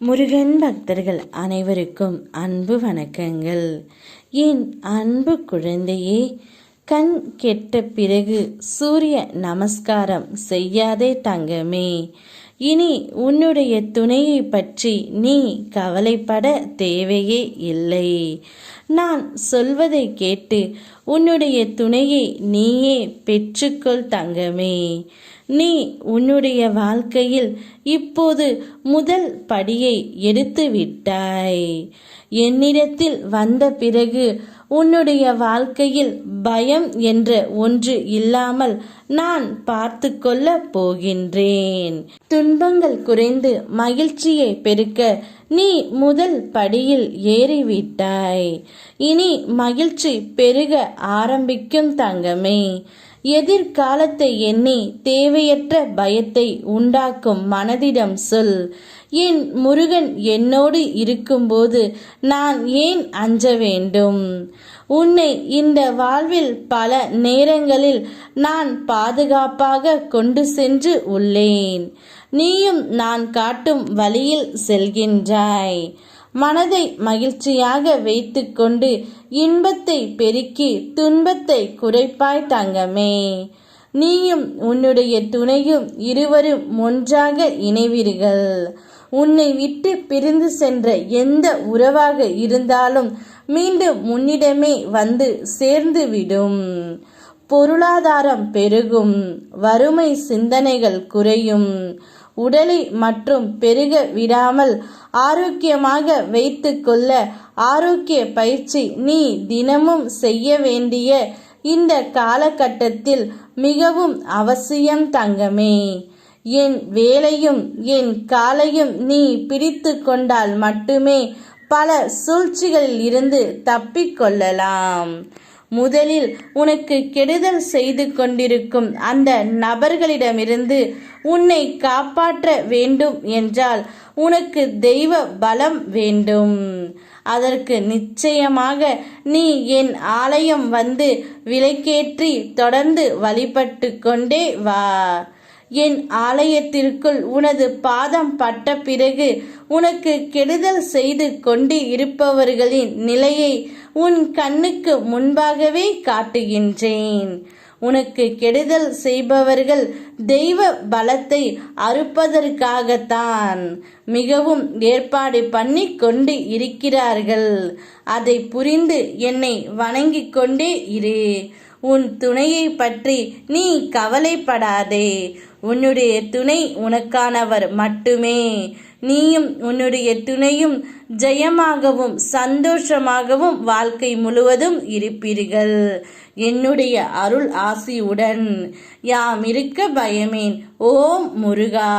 முருகன் பக்தர்கள் அனைவருக்கும் அன்பு வணக்கங்கள். என் அன்பு குழந்தையே, கண் கெட்ட பிறகு சூரிய நமஸ்காரம் செய்யாதே தங்கமே. இனி உன்னுடைய துணையை பற்றி நீ கவலைப்பட தேவையே இல்லை. நான் சொல்வதை கேட்டு உன்னுடைய துணையை நீயே பெற்றுக்கொள் தங்கமே. நீ உன்னுடைய வாழ்க்கையில் இப்போது முதல் படியை எடுத்து விட்டாய். என்னிடத்தில் வந்த பிறகு உன்னுடைய வாழ்க்கையில் பயம் என்ற ஒன்று இல்லாமல் நான் பார்த்து கொள்ள போகின்றேன். துன்பங்கள் குறைந்து மகிழ்ச்சியை பெருக்க நீ முதல் படியில் ஏறிவிட்டாய். இனி மகிழ்ச்சி பெருக ஆரம்பிக்கும் தங்கமே. எதிர்காலத்தை எண்ணி தேவையற்ற பயத்தை உண்டாக்கும் மனதிடம் சொல், என் முருகன் என்னோடு இருக்கும்போது நான் ஏன் அஞ்ச வேண்டும்? உன்னை இந்த வாழ்வில் பல நேரங்களில் நான் பாதுகாப்பாக கொண்டு சென்று உள்ளேன். நீயும் நான் காட்டும் வழியில் செல்கின்றாய். மனதை மகிழ்ச்சியாக வைத்து கொண்டு இன்பத்தை பெருக்கி துன்பத்தை குறைப்பாய் தங்கமே. நீயும் உன்னுடைய துணையும் இருவரும் ஒன்றாக இணைவீர்கள். உன்னை விட்டு பிரிந்து சென்ற எந்த உறவாக இருந்தாலும் மீண்டும் உன்னிடமே வந்து சேர்ந்துவிடும். பொருளாதாரம் பெருகும், வறுமை சிந்தனைகள் குறையும். உடலை மற்றும் பெருக விடாமல் ஆரோக்கியமாக வைத்து கொள்ள ஆரோக்கிய பயிற்சி நீ தினமும் செய்ய வேண்டிய இந்த காலகட்டத்தில் மிகவும் அவசியம் தங்கமே. என் வேலையும் என் காலையும் நீ பிடித்து கொண்டால் மட்டுமே பல சூழ்ச்சிகளில் இருந்து தப்பிக்கொள்ளலாம். முதலில் உனக்கு கெடுதல் செய்து கொண்டிருக்கும் அந்த நபர்களிடமிருந்து உன்னை காப்பாற்ற வேண்டும் என்றால் உனக்கு தெய்வ பலம் வேண்டும். அதற்கு நிச்சயமாக நீ என் ஆலயம் வந்து விளக்கேற்றி தொடர்ந்து வழிபட்டு கொண்டே வா. என் ஆலயத்திற்குள் உனது பாதம் பட்ட பிறகு உனக்கு கெடுதல் செய்து கொண்டு இருப்பவர்களின் நிலையை உன் கண்ணுக்கு முன்பாகவே காட்டுகின்றேன். உனக்கு கெடுதல் செய்பவர்கள் தெய்வ பலத்தை அறுப்பதற்காகத்தான் மிகவும் ஏற்பாடு பண்ணி கொண்டு இருக்கிறார்கள். அதை புரிந்து என்னை வணங்கிக் கொண்டே இரு. உன் துணையை பற்றி நீ கவலைப்படாதே. உன்னுடைய துணை உனக்கானவர் மட்டுமே. நீயும் உன்னுடைய துணையும் ஜெயமாகவும் சந்தோஷமாகவும் வாழ்க்கை முழுவதும் இருப்பீர்கள். என்னுடைய அருள் ஆசியுடன் யாம் இருக்க பயமேன். ஓம் முருகா.